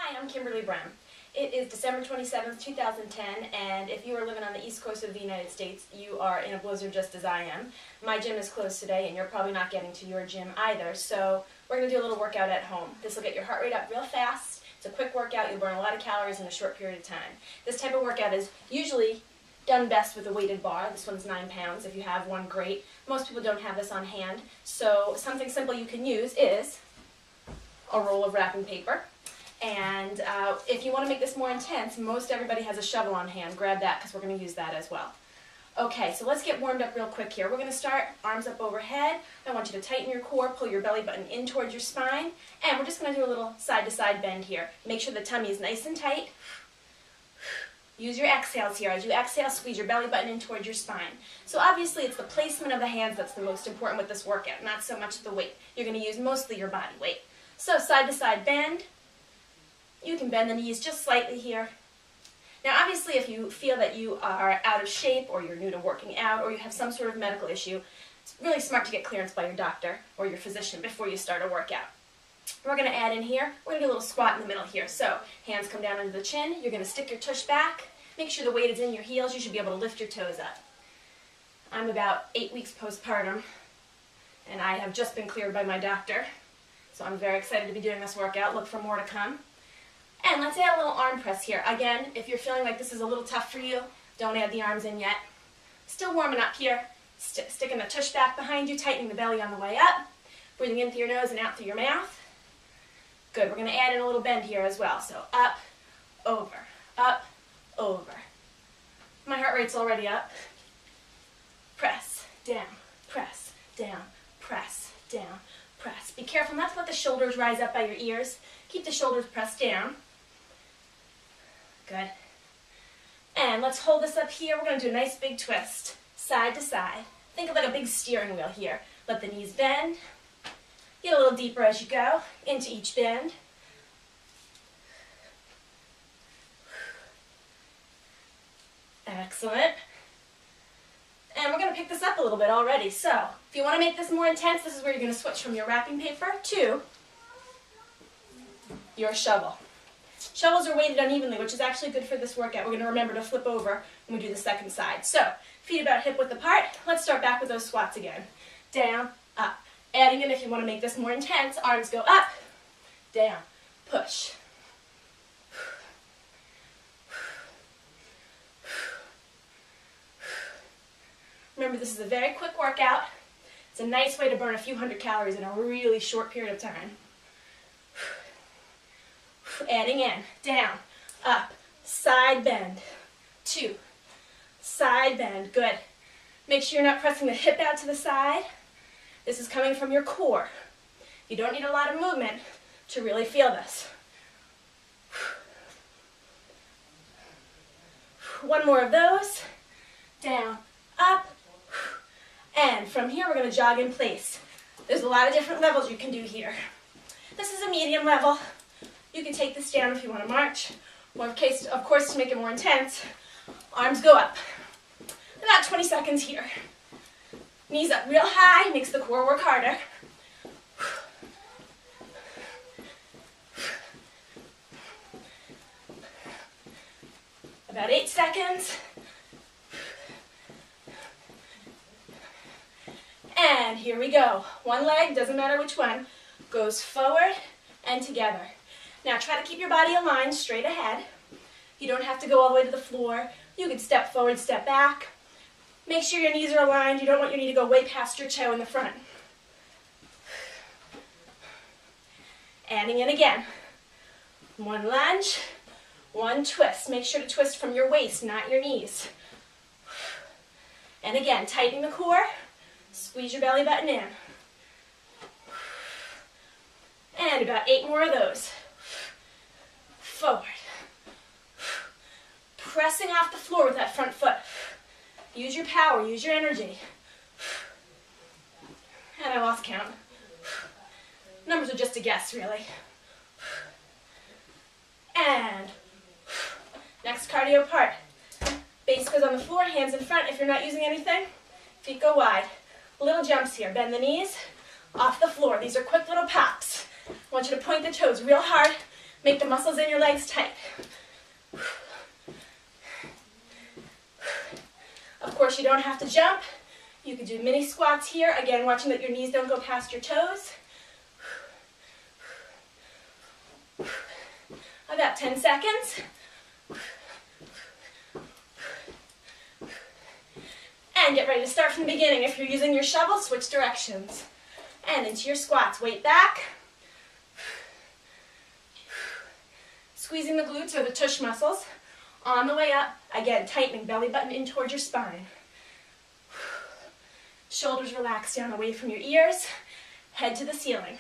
Hi, I'm Kimberly Brehm. It is December 27th, 2010, and if you are living on the east coast of the United States, you are in a blizzard just as I am. My gym is closed today, and you're probably not getting to your gym either, so we're going to do a little workout at home. This will get your heart rate up real fast. It's a quick workout. You'll burn a lot of calories in a short period of time. This type of workout is usually done best with a weighted bar. This one's 9 pounds. If you have one, great. Most people don't have this on hand, so something simple you can use is a roll of wrapping paper. And if you want to make this more intense, most everybody has a shovel on hand. Grab that because we're going to use that as well. Okay, so let's get warmed up real quick here. We're going to start arms up overhead. I want you to tighten your core, pull your belly button in towards your spine, and we're just going to do a little side-to-side bend here. Make sure the tummy is nice and tight. Use your exhales here. As you exhale, squeeze your belly button in towards your spine. So obviously it's the placement of the hands that's the most important with this workout, not so much the weight. You're going to use mostly your body weight. So side-to-side bend. You can bend the knees just slightly here. Now obviously if you feel that you are out of shape or you're new to working out or you have some sort of medical issue, it's really smart to get clearance by your doctor or your physician before you start a workout. We're going to add in here, we're going to do a little squat in the middle here. So hands come down under the chin, you're going to stick your tush back, make sure the weight is in your heels, you should be able to lift your toes up. I'm about 8 weeks postpartum and I have just been cleared by my doctor, so I'm very excited to be doing this workout. Look for more to come. And let's add a little arm press here. Again, if you're feeling like this is a little tough for you, don't add the arms in yet. Still warming up here. Sticking the tush back behind you, tightening the belly on the way up. Breathing in through your nose and out through your mouth. Good. We're going to add in a little bend here as well. So up, over, up, over. My heart rate's already up. Press, down, press, down, press, down, press. Be careful not to let the shoulders rise up by your ears. Keep the shoulders pressed down. Good. And let's hold this up here. We're going to do a nice big twist, side to side. Think of like a big steering wheel here. Let the knees bend. Get a little deeper as you go into each bend. Excellent. And we're going to pick this up a little bit already. So if you want to make this more intense, this is where you're going to switch from your wrapping paper to your shovel. Shovels are weighted unevenly, which is actually good for this workout. We're going to remember to flip over when we do the second side. So, feet about hip width apart. Let's start back with those squats again. Down, up. Adding in, if you want to make this more intense, arms go up, down, push. Remember, this is a very quick workout. It's a nice way to burn a few hundred calories in a really short period of time. Adding in, down, up, side bend, 2, side bend, good. Make sure you're not pressing the hip out to the side. This is coming from your core. You don't need a lot of movement to really feel this. One more of those, down, up, and from here we're going to jog in place. There's a lot of different levels you can do here. This is a medium level. You can take this down if you want to march, or of course to make it more intense, arms go up. About 20 seconds here. Knees up real high, makes the core work harder. About 8 seconds. And here we go. One leg, doesn't matter which one, goes forward and together. Now try to keep your body aligned straight ahead. You don't have to go all the way to the floor. You can step forward, step back. Make sure your knees are aligned. You don't want your knee to go way past your toe in the front. Adding in again. One lunge, one twist. Make sure to twist from your waist, not your knees. And again, tighten the core. Squeeze your belly button in. And about 8 more of those. Forward. Pressing off the floor with that front foot. Use your power, use your energy. And I lost count. Numbers are just a guess, really. And next cardio part. Base goes on the floor, hands in front if you're not using anything. Feet go wide. Little jumps here. Bend the knees off the floor. These are quick little pops. I want you to point the toes real hard Make the muscles in your legs tight. Of course, you don't have to jump. You could do mini squats here. Again, watching that your knees don't go past your toes. About 10 seconds. And get ready to start from the beginning. If you're using your shovel, switch directions. And into your squats. Weight back. Squeezing the glutes or the tush muscles. On the way up, again, tightening belly button in towards your spine. Shoulders relax down away from your ears. Head to the ceiling.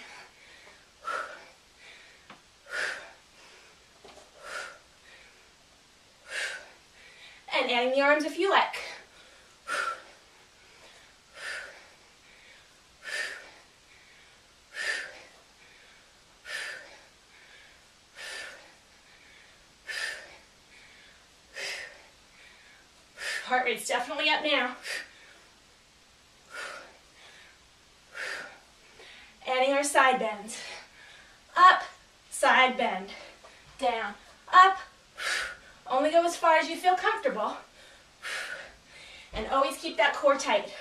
And adding the arms if you like. Heart rate's definitely up now. Adding our side bends. Up, side bend. Down, up. Only go as far as you feel comfortable. And always keep that core tight.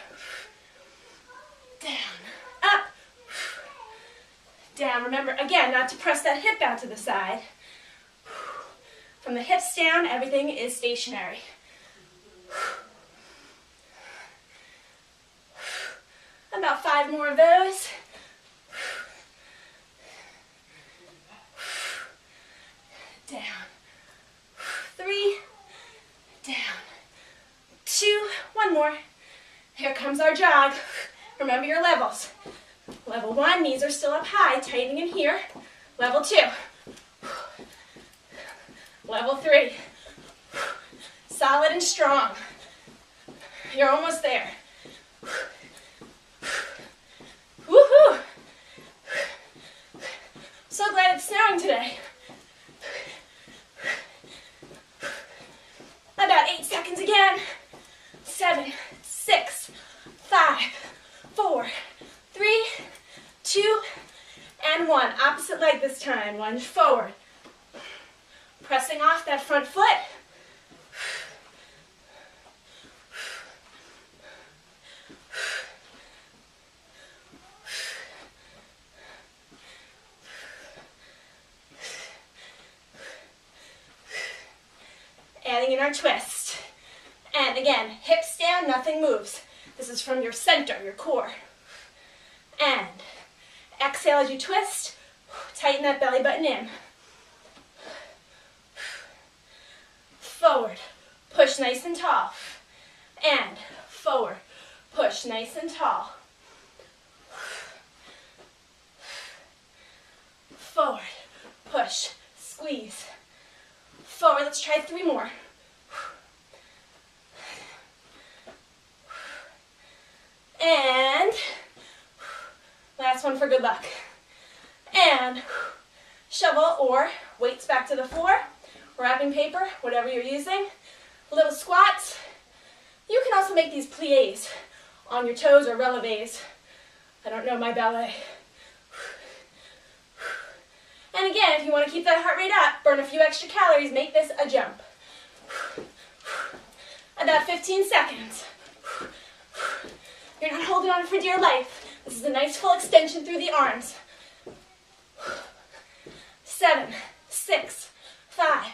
Down, up, down. Remember, again, not to press that hip out to the side. From the hips down, everything is stationary. About 5 more of those. Down. 3. Down. 2. 1 more. Here comes our jog. Remember your levels. Level 1, knees are still up high, tightening in here. Level 2. Level 3. Solid and strong. You're almost there. Woohoo! So glad it's snowing today. About 8 seconds again. 7, 6, 5, 4, 3, 2, and 1. Opposite leg this time. Lunge forward. Pressing off that front foot. Adding in our twist. And again, hips down, nothing moves. This is from your center, your core. And exhale as you twist. Tighten that belly button in. Forward. Push nice and tall. And forward. Push nice and tall. Forward. Push. Squeeze. Forward. Let's try 3 more. And last one for good luck. And shovel or weights back to the floor, wrapping paper, whatever you're using. Little squats. You can also make these pliés on your toes or relevés. I don't know my ballet. And again, if you want to keep that heart rate up, burn a few extra calories, make this a jump. About 15 seconds. You're not holding on for dear life. This is a nice full extension through the arms. 7, 6, 5,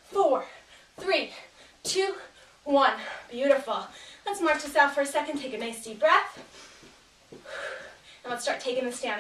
4, 3, 2, 1. Beautiful. Let's march this out for a second. Take a nice deep breath. And let's start taking this down.